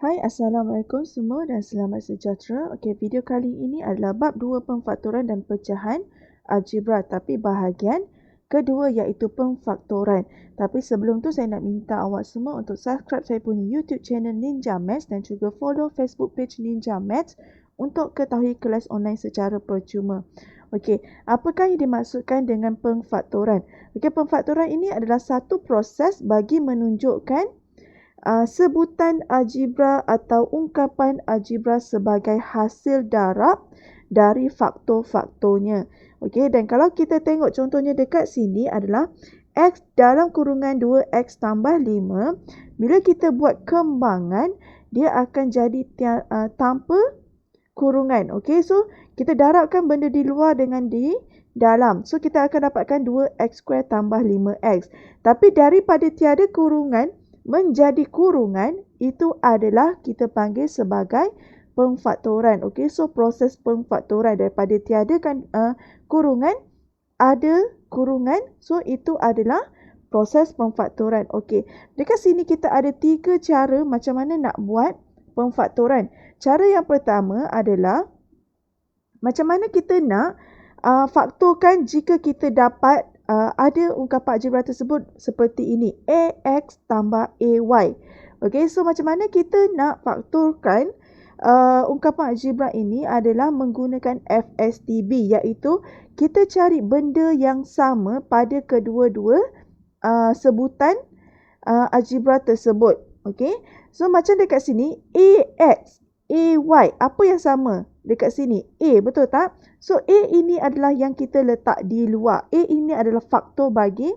Hai, Assalamualaikum semua dan selamat sejahtera. Okey, video kali ini adalah bab 2 pemfaktoran dan pecahan algebra tapi bahagian kedua iaitu pemfaktoran. Tapi sebelum tu saya nak minta awak semua untuk subscribe saya punya YouTube channel Ninja Maths dan juga follow Facebook page Ninja Maths untuk ketahui kelas online secara percuma. Okey, apakah yang dimaksudkan dengan pemfaktoran? Okey, pemfaktoran ini adalah satu proses bagi menunjukkan sebutan algebra atau ungkapan algebra sebagai hasil darab dari faktor-faktornya. Okey, dan kalau kita tengok contohnya dekat sini adalah x dalam kurungan 2x tambah 5. Bila kita buat kembangan, dia akan jadi tanpa kurungan. Okey, so kita darabkan benda di luar dengan di dalam. So kita akan dapatkan 2x² tambah 5x. Tapi daripada tiada kurungan menjadi kurungan, itu adalah kita panggil sebagai pemfaktoran. Okey, so proses pemfaktoran daripada tiadakan kurungan, ada kurungan, so itu adalah proses pemfaktoran. Okey, dekat sini kita ada 3 cara macam mana nak buat pemfaktoran. Cara yang pertama adalah macam mana kita nak faktorkan jika kita dapat ada ungkapan algebra tersebut seperti ini, AX tambah AY. Okey, so macam mana kita nak faktorkan ungkapan algebra ini adalah menggunakan FSTB, iaitu kita cari benda yang sama pada kedua-dua sebutan algebra tersebut. Okey, so macam dekat sini AX, AY, apa yang sama dekat sini? A, betul tak? So, A ini adalah yang kita letak di luar. A ini adalah faktor bagi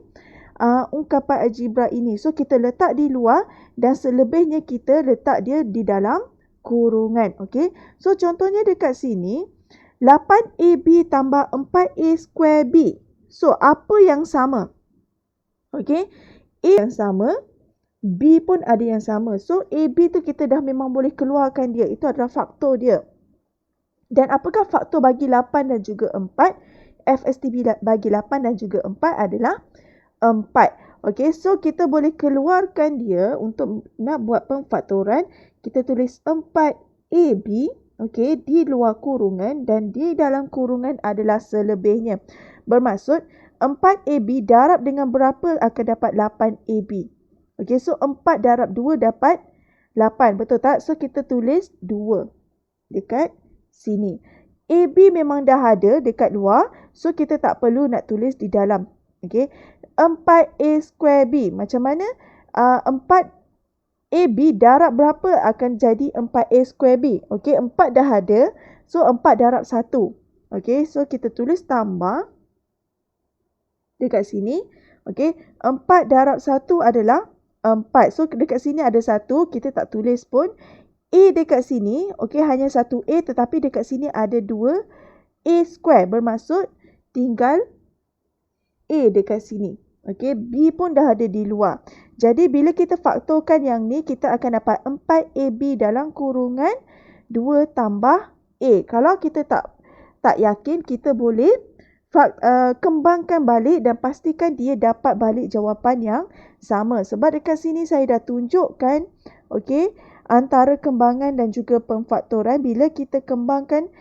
ungkapan algebra ini. So, kita letak di luar dan selebihnya kita letak dia di dalam kurungan. Okey. So, contohnya dekat sini, 8AB tambah 4A²B. So, apa yang sama? Okey. A yang sama, B pun ada yang sama. So, AB tu kita dah memang boleh keluarkan dia. Itu adalah faktor dia. Dan apakah faktor bagi 8 dan juga 4? FSTB bagi 8 dan juga 4 adalah 4. Okey, so kita boleh keluarkan dia untuk nak buat pemfaktoran. Kita tulis 4AB, okey, di luar kurungan dan di dalam kurungan adalah selebihnya. Bermaksud 4AB darab dengan berapa akan dapat 8AB. Okey, so 4 darab 2 dapat 8, betul tak? So kita tulis 2 dekat sini. AB memang dah ada dekat luar, so kita tak perlu nak tulis di dalam. Okey. 4A²B. Macam mana 4AB darab berapa akan jadi 4A²B? Okey, 4 dah ada, so 4 darab 1. Okey, so kita tulis tambah dekat sini. Okey, 4 darab 1 adalah 4. So dekat sini ada 1, kita tak tulis pun. A dekat sini, okey, hanya 1A, tetapi dekat sini ada 2A². Bermaksud tinggal A dekat sini. Okey, B pun dah ada di luar. Jadi bila kita faktorkan yang ni, kita akan dapat 4AB dalam kurungan 2 tambah A. Kalau kita tak yakin, kita boleh kembangkan balik dan pastikan dia dapat balik jawapan yang sama. Sebab dekat sini saya dah tunjukkan, okey, antara kembangan dan juga pemfaktoran. Bila kita kembangkan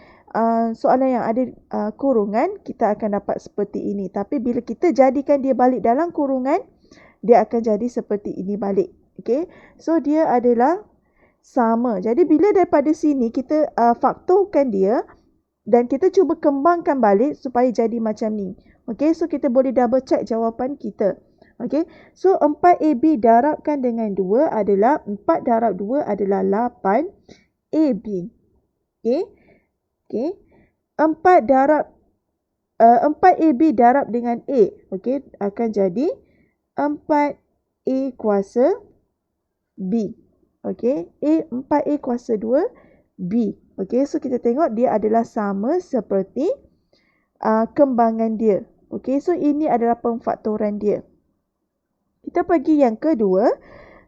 soalan yang ada kurungan, kita akan dapat seperti ini. Tapi bila kita jadikan dia balik dalam kurungan, dia akan jadi seperti ini balik. Okey, so dia adalah sama. Jadi bila daripada sini kita faktorkan dia dan kita cuba kembangkan balik supaya jadi macam ni. Okey, so kita boleh double check jawapan kita. Okey, so 4AB darabkan dengan 2 adalah 4 darab 2 adalah 8AB. Okey. Okey. 4AB darab dengan A. Okey, akan jadi 4A kuasa B. Okey, 4A kuasa 2 B. Okey, so kita tengok dia adalah sama seperti kembangan dia. Okey, so ini adalah pemfaktoran dia. Kita pergi yang kedua.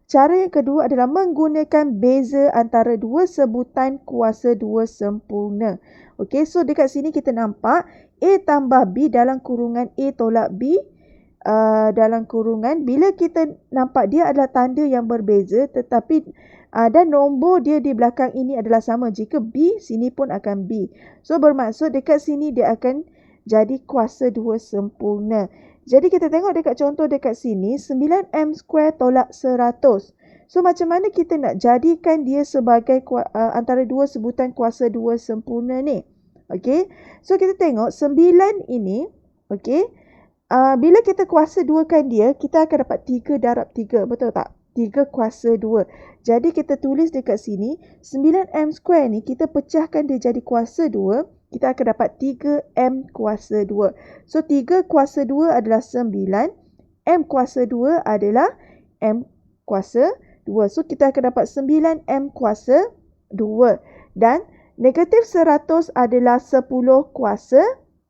Cara yang kedua adalah menggunakan beza antara dua sebutan kuasa 2 sempurna. Okey, so dekat sini kita nampak A tambah B dalam kurungan A tolak B dalam kurungan. Bila kita nampak dia adalah tanda yang berbeza tetapi dan nombor dia di belakang ini adalah sama. Jika B, sini pun akan B. So bermaksud dekat sini dia akan jadi kuasa 2 sempurna. Jadi kita tengok dekat contoh dekat sini 9M² tolak 100. So macam mana kita nak jadikan dia sebagai antara dua sebutan kuasa 2 sempurna ni? Okey. So kita tengok 9 ini, okey. Bila kita kuasa 2kan dia, kita akan dapat 3 darab 3. Betul tak? 3 kuasa 2. Jadi kita tulis dekat sini 9M² ni kita pecahkan dia jadi kuasa 2. Kita akan dapat 3M kuasa 2. So 3 kuasa 2 adalah 9. M kuasa 2 adalah M kuasa 2. So kita akan dapat 9M kuasa 2. Dan negatif 100 adalah 10 kuasa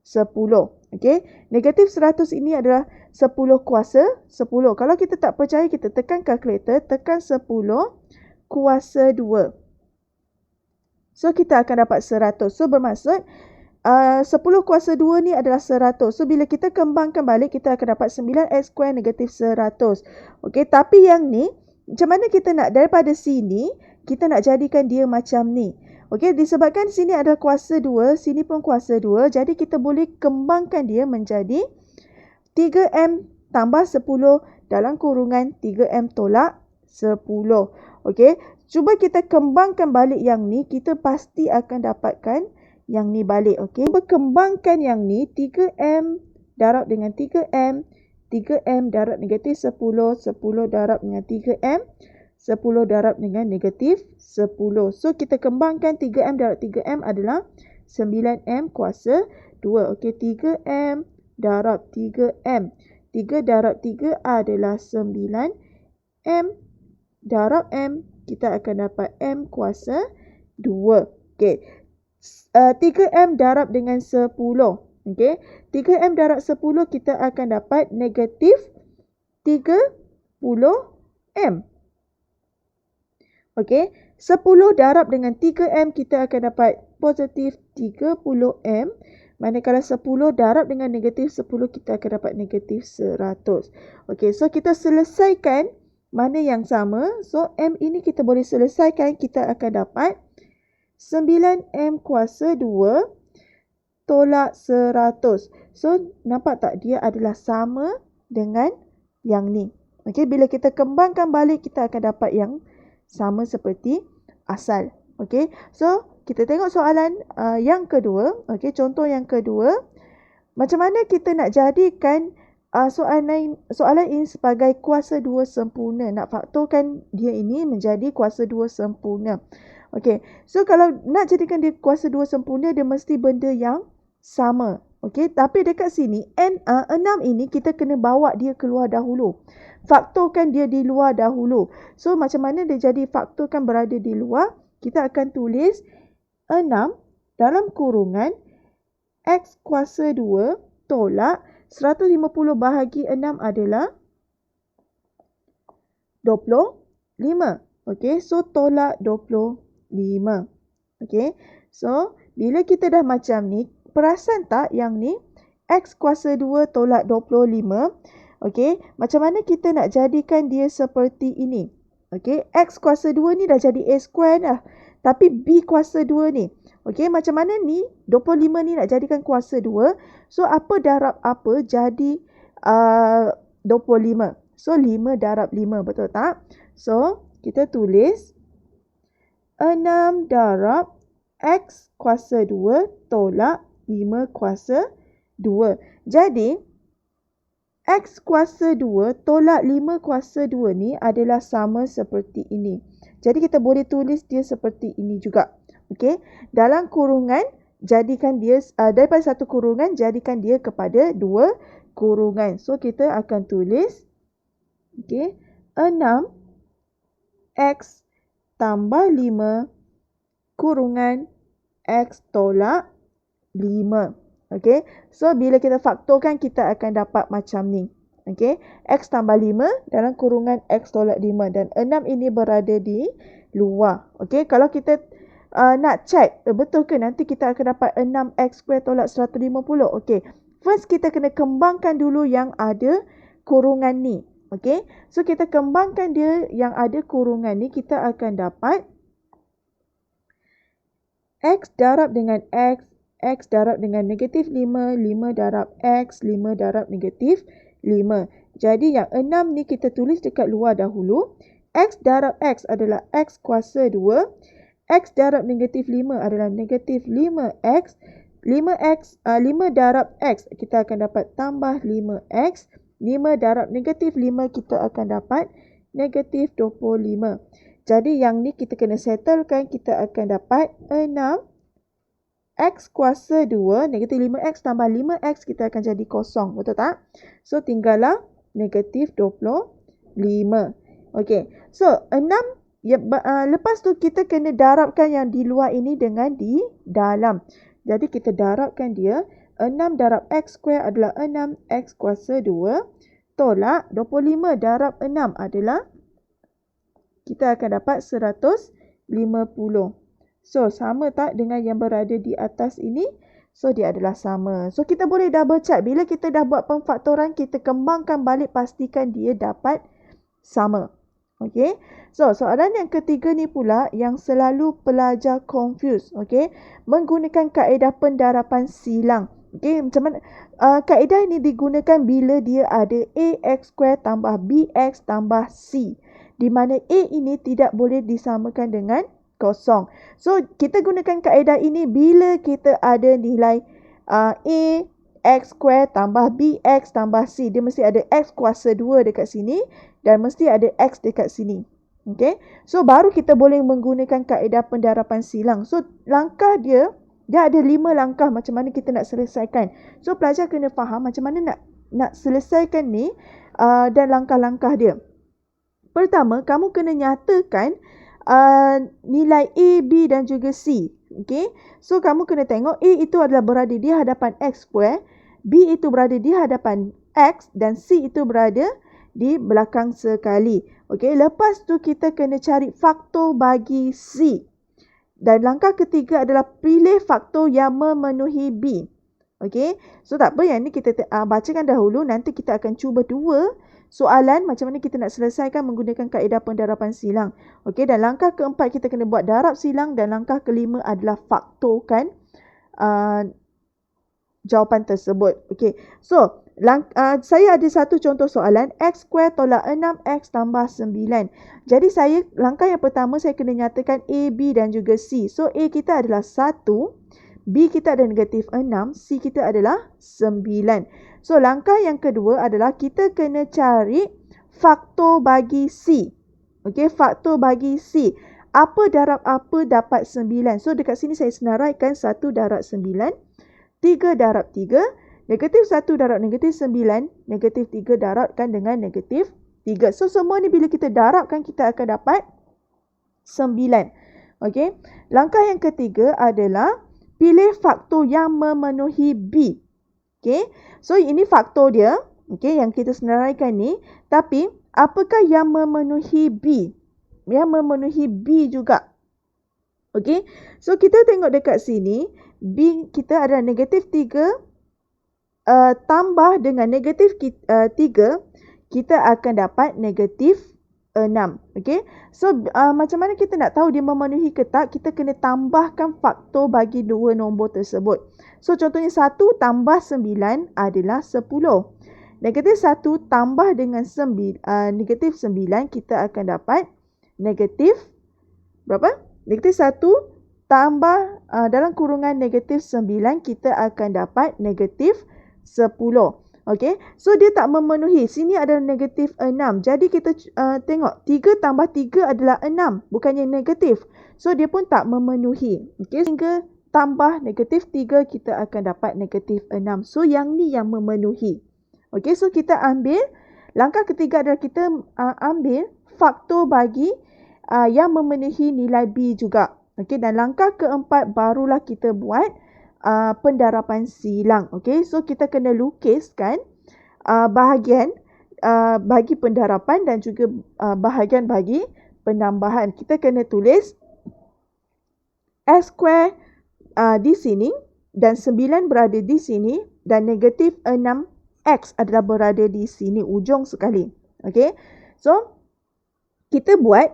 10. Okey. Negatif 100 ini adalah 10 kuasa 10. Kalau kita tak percaya, kita tekan kalkulator, tekan 10 kuasa 2. So, kita akan dapat 100. So, bermaksud 10 kuasa 2 ni adalah 100. So, bila kita kembangkan balik, kita akan dapat 9x² negatif 100. Okey, tapi yang ni, macam mana kita nak daripada sini, kita nak jadikan dia macam ni. Okey, disebabkan sini ada kuasa 2, sini pun kuasa 2. Jadi, kita boleh kembangkan dia menjadi 3M tambah 10 dalam kurungan 3M tolak 10. Okey, cuba kita kembangkan balik yang ni, kita pasti akan dapatkan yang ni balik. Okey, berkembangkan yang ni 3M darab dengan 3M, 3M darab negatif 10, 10 darab dengan 3M, 10 darab dengan negatif 10. So, kita kembangkan 3M darab 3M adalah 9M kuasa 2. Okey, 3M darab 3M. 3 darab 3 adalah 9M darab M. Kita akan dapat M kuasa 2. Okey, 3M darab dengan 10. Okey, 3M darab 10 kita akan dapat negatif 30M. Okey, 10 darab dengan 3M kita akan dapat positif 30M. Manakala 10 darab dengan negatif 10 kita akan dapat negatif 100. Okey, so kita selesaikan mana yang sama. So, M ini kita boleh selesaikan. Kita akan dapat 9M kuasa 2 tolak 100. So, nampak tak? Dia adalah sama dengan yang ni. Okey, bila kita kembangkan balik, kita akan dapat yang sama seperti asal. Okey, so kita tengok soalan yang kedua. Okey, contoh yang kedua. Macam mana kita nak jadikan soalan ini sebagai kuasa 2 sempurna? Nak faktorkan dia ini menjadi kuasa 2 sempurna. Okey, so kalau nak jadikan dia kuasa 2 sempurna, dia mesti benda yang sama. Okey, tapi dekat sini 6 ini kita kena bawa dia keluar dahulu. Faktorkan dia di luar dahulu. So, macam mana dia jadi faktorkan berada di luar? Kita akan tulis 6 dalam kurungan X kuasa 2 tolak 150 bahagi 6 adalah 25. Okey, so tolak 25. Okey, so bila kita dah macam ni, perasan tak yang ni X kuasa 2 tolak 25. Okey, macam mana kita nak jadikan dia seperti ini? Okey, X kuasa 2 ni dah jadi A square dah. Tapi B kuasa 2 ni. Okey, macam mana ni? 25 ni nak jadikan kuasa 2. So, apa darab apa jadi 25. So, 5 darab 5. Betul tak? So, kita tulis 6 darab X kuasa 2 tolak 5 kuasa 2. Jadi, X kuasa 2 tolak 5 kuasa 2 ni adalah sama seperti ini. Jadi, kita boleh tulis dia seperti ini juga. Okey, dalam kurungan, jadikan dia, daripada satu kurungan, jadikan dia kepada dua kurungan. So, kita akan tulis, okey, 6X tambah 5 kurungan X tolak 5. Okey, so bila kita faktorkan, kita akan dapat macam ni. Okey, X tambah 5 dalam kurungan X tolak 5. Dan 6 ini berada di luar. Okey, kalau kita nak check betul ke nanti kita akan dapat 6x² tolak 150. Okey, first kita kena kembangkan dulu yang ada kurungan ni. Okey. So kita kembangkan dia yang ada kurungan ni, kita akan dapat X darab dengan X, X darab dengan negatif 5, 5 darab X, 5 darab negatif 5. Jadi yang 6 ni kita tulis dekat luar dahulu. X darab X adalah X kuasa 2. X darab negatif 5 adalah negatif 5X. 5 darab X kita akan dapat tambah 5X. 5 darab negatif 5 kita akan dapat negatif 25. Jadi yang ni kita kena settlekan, kita akan dapat 6X kuasa 2, negatif 5X tambah 5X kita akan jadi kosong. Betul tak? So tinggallah negatif 25. Okey. So 6, lepas tu kita kena darabkan yang di luar ini dengan di dalam. Jadi kita darabkan dia. 6 darab X square adalah 6X kuasa 2. Tolak 25 darab 6 adalah, kita akan dapat 150. So sama tak dengan yang berada di atas ini? So dia adalah sama. So kita boleh double check. Bila kita dah buat pemfaktoran, kita kembangkan balik, pastikan dia dapat sama. Okey. So soalan yang ketiga ni pula yang selalu pelajar confuse. Okey. Menggunakan kaedah pendarapan silang. Okey, macam mana? Kaedah ini digunakan bila dia ada AX square tambah BX tambah C. Di mana A ini tidak boleh disamakan dengan kosong. So kita gunakan kaedah ini bila kita ada nilai A X square tambah BX tambah C. Dia mesti ada X kuasa 2 dekat sini dan mesti ada X dekat sini. Okay. So baru kita boleh menggunakan kaedah pendarapan silang. So langkah dia ada 5 langkah macam mana kita nak selesaikan. So pelajar kena faham macam mana nak selesaikan ni dan langkah-langkah dia. Pertama, kamu kena nyatakan nilai A, B dan juga C. Okay. So kamu kena tengok A itu adalah berada di hadapan X square, B itu berada di hadapan X dan C itu berada di belakang sekali. Okey, lepas tu kita kena cari faktor bagi C. Dan langkah ketiga adalah pilih faktor yang memenuhi B. Okey, so tak apa, yang ni kita bacakan dahulu, nanti kita akan cuba dua soalan macam mana kita nak selesaikan menggunakan kaedah pendarapan silang. Okey, dan langkah keempat kita kena buat darab silang dan langkah kelima adalah faktorkan jawapan tersebut. Okey, so saya ada satu contoh soalan, X square tolak 6X tambah 9. Jadi langkah yang pertama saya kena nyatakan A, B dan juga C. So A kita adalah 1, B kita ada negatif 6, C kita adalah 9. So langkah yang kedua adalah kita kena cari faktor bagi C. Okey, faktor bagi C. Apa darab apa dapat 9. So dekat sini saya senaraikan 1 darab 9, 3 darab 3. Negatif 1 darab negatif 9, negatif 3 darabkan dengan negatif 3. So, semua ni bila kita darabkan, kita akan dapat 9. Okey. Langkah yang ketiga adalah pilih faktor yang memenuhi B. Okey. So, ini faktor dia. Okey, yang kita senaraikan ni. Tapi, apakah yang memenuhi B? Yang memenuhi B juga. Okey. So, kita tengok dekat sini. B kita adalah negatif 3. Tambah dengan negatif 3, kita akan dapat negatif 6. Okay? So, macam mana kita nak tahu dia memenuhi ke tak? Kita kena tambahkan faktor bagi dua nombor tersebut. So, contohnya 1 tambah 9 adalah 10. Negatif 1 tambah dengan negatif 9, kita akan dapat negatif berapa? Negatif 1 tambah dalam kurungan negatif 9, kita akan dapat negatif 10. Okey. So dia tak memenuhi. Sini adalah negatif 6. Jadi kita tengok 3 tambah 3 adalah 6. Bukannya negatif. So dia pun tak memenuhi. Okey. Sehingga tambah negatif 3 kita akan dapat negatif 6. So yang ni yang memenuhi. Okey. So kita ambil. Langkah ketiga adalah kita ambil faktor bagi yang memenuhi nilai B juga. Okey. Dan langkah keempat barulah kita buat pendarapan silang. Okey, so kita kena lukiskan bahagian bagi pendarapan dan juga bahagian bagi penambahan. Kita kena tulis S square di sini dan 9 berada di sini dan negatif 6 X adalah berada di sini, ujung sekali. Okay. So, kita buat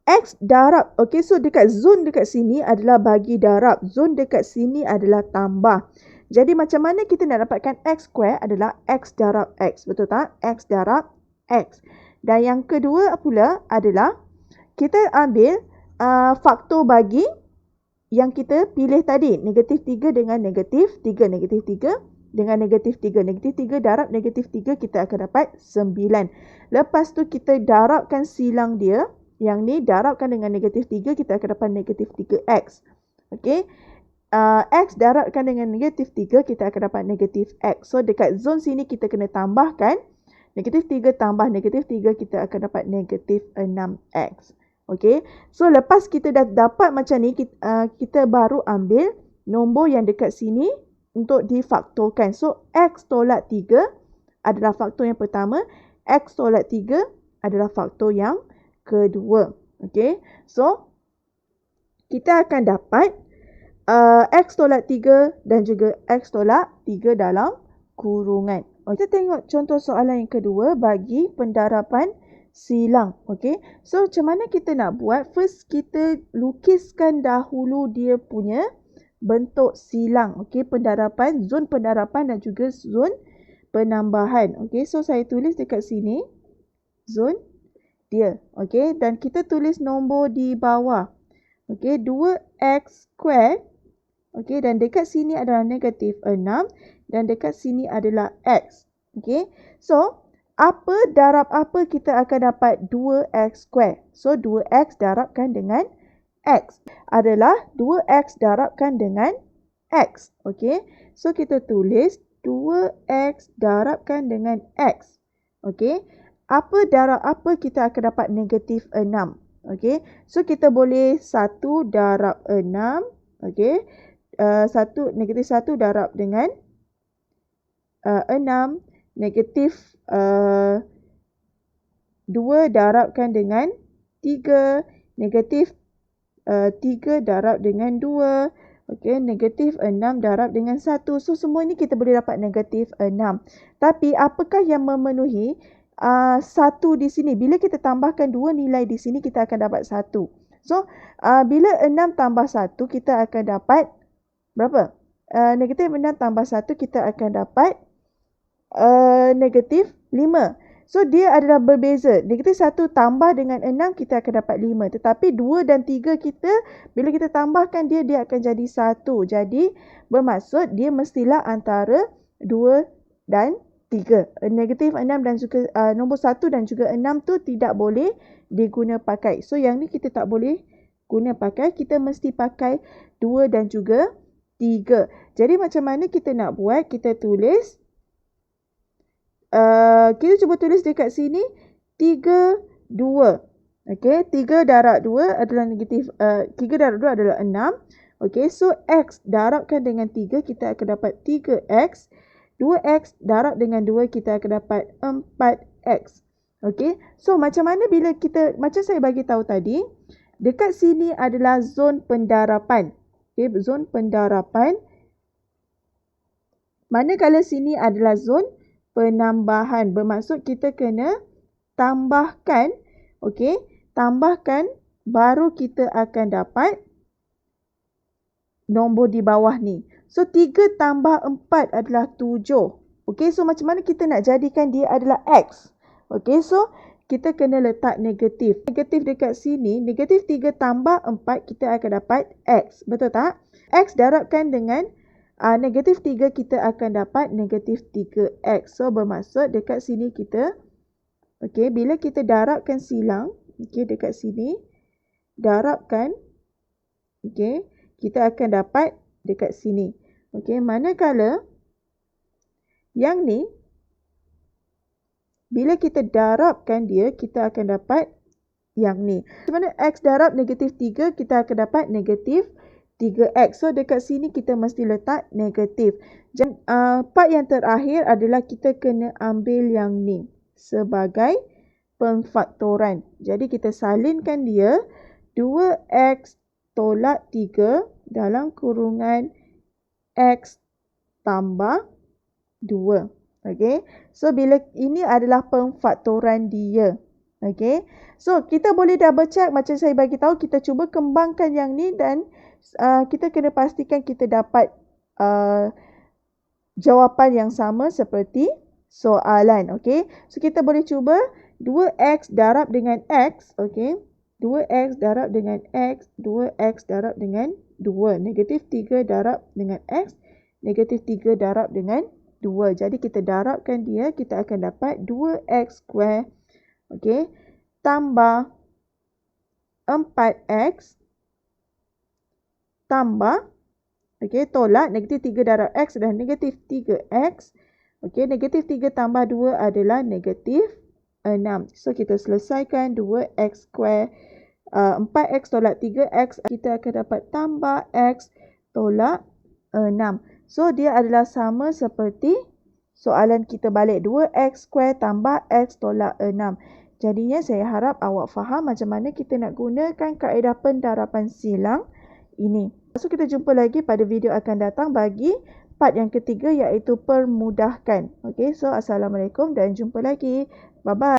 X darab. Okay, so dekat zon dekat sini adalah bagi darab. Zon dekat sini adalah tambah. Jadi macam mana kita nak dapatkan X square adalah X darab X. Betul tak? X darab X. Dan yang kedua pula adalah kita ambil faktor bagi yang kita pilih tadi. Negatif 3 dengan negatif 3. Negatif 3 dengan negatif 3. Negatif 3 darab negatif 3 kita akan dapat 9. Lepas tu kita darabkan silang dia. Yang ni darabkan dengan negatif 3 kita akan dapat negatif 3X. Okay. X darabkan dengan negatif 3 kita akan dapat negatif X. So dekat zon sini kita kena tambahkan. Negatif 3 tambah negatif 3 kita akan dapat negatif 6X. Okay. So lepas kita dah dapat macam ni, kita baru ambil nombor yang dekat sini untuk difaktorkan. So X tolak 3 adalah faktor yang pertama. X tolak 3 adalah faktor yang kedua. Okay. So kita akan dapat X tolak 3 dan juga X tolak 3 dalam kurungan. Kita tengok contoh soalan yang kedua bagi pendarapan silang. Okay. So macam mana kita nak buat? First kita lukiskan dahulu dia punya bentuk silang. Okay. Pendarapan, zon pendarapan dan juga zon penambahan. Okay. So saya tulis dekat sini zon dia. Okay. Dan kita tulis nombor di bawah. Okay. 2X square. Okay, dan dekat sini adalah negatif 6 dan dekat sini adalah X. Okay, so apa darab apa kita akan dapat 2X square. So 2X darabkan dengan X adalah 2X darabkan dengan X. Okay, so kita tulis 2X darabkan dengan X. Okay, apa darab apa kita akan dapat negatif 6. Okay, so kita boleh 1 darab 6. Okay. Negatif 1 darab dengan 6. Negatif 2 darabkan dengan 3. Negatif 3 darab dengan 2. Okay, negatif 6 darab dengan 1. So semua ni kita boleh dapat negatif 6. Tapi apakah yang memenuhi 1 di sini? Bila kita tambahkan 2 nilai di sini kita akan dapat 1. So bila 6 tambah 1 kita akan dapat berapa? Negatif 6 tambah 1 kita akan dapat negatif 5. So dia adalah berbeza. Negatif 1 tambah dengan 6 kita akan dapat 5. Tetapi 2 dan 3 kita bila kita tambahkan dia akan jadi 1. Jadi bermaksud dia mestilah antara 2 dan 3. Negatif 6 dan juga nombor 1 dan juga 6 tu tidak boleh diguna pakai. So yang ni kita tak boleh guna pakai. Kita mesti pakai 2 dan juga 3. Jadi macam mana kita nak buat? Kita tulis. Kita cuba tulis dekat sini. 3, 2. Okay. 3 darab 2 adalah negatif. 3 darab 2 adalah 6. Okay. So X darabkan dengan 3. Kita akan dapat 3X. 2X darab dengan 2. Kita akan dapat 4X. Okay. So macam mana bila kita. Macam saya bagi tahu tadi. Dekat sini adalah zon pendarapan. Okay, zon pendarapan. Manakala sini adalah zon penambahan. Bermaksud kita kena tambahkan. Okay, tambahkan baru kita akan dapat nombor di bawah ni. So 3 tambah 4 adalah 7. Okay, so macam mana kita nak jadikan dia adalah X? Okay, so kita kena letak negatif. Negatif dekat sini, negatif 3 tambah 4, kita akan dapat X. Betul tak? X darabkan dengan negatif 3, kita akan dapat negatif 3X. So, bermaksud dekat sini kita, okay, bila kita darabkan silang, okay, dekat sini, darabkan, okay, kita akan dapat dekat sini. Okay, manakala yang ni, bila kita darabkan dia, kita akan dapat yang ni. Macam mana X darab negatif 3, kita akan dapat negatif 3X. So, dekat sini kita mesti letak negatif. Dan part yang terakhir adalah kita kena ambil yang ni sebagai pemfaktoran. Jadi, kita salinkan dia 2X tolak 3 dalam kurungan X tambah 2. Okey. So bila ini adalah pemfaktoran dia. Okey. So kita boleh double check macam saya bagi tahu, kita cuba kembangkan yang ni dan kita kena pastikan kita dapat jawapan yang sama seperti soalan. Okey. So kita boleh cuba 2x darab dengan x. Okey. 2x darab dengan x, 2x darab dengan 2. Negatif 3 darab dengan x, negatif 3 darab dengan 2. Jadi kita darabkan dia, kita akan dapat 2x square, okey, tambah 4x tambah, okey, tolak negatif 3 darab x dan negatif 3x. Okey, negatif 3 tambah 2 adalah negatif 6. So kita selesaikan 2x square, 4x tolak 3x, kita akan dapat tambah x tolak 6. So, dia adalah sama seperti soalan kita balik. 2x square tambah x tolak 6. Jadinya saya harap awak faham macam mana kita nak gunakan kaedah pendaraban silang ini. So, kita jumpa lagi pada video akan datang bagi part yang ketiga iaitu permudahkan. Okay, so Assalamualaikum dan jumpa lagi. Bye-bye.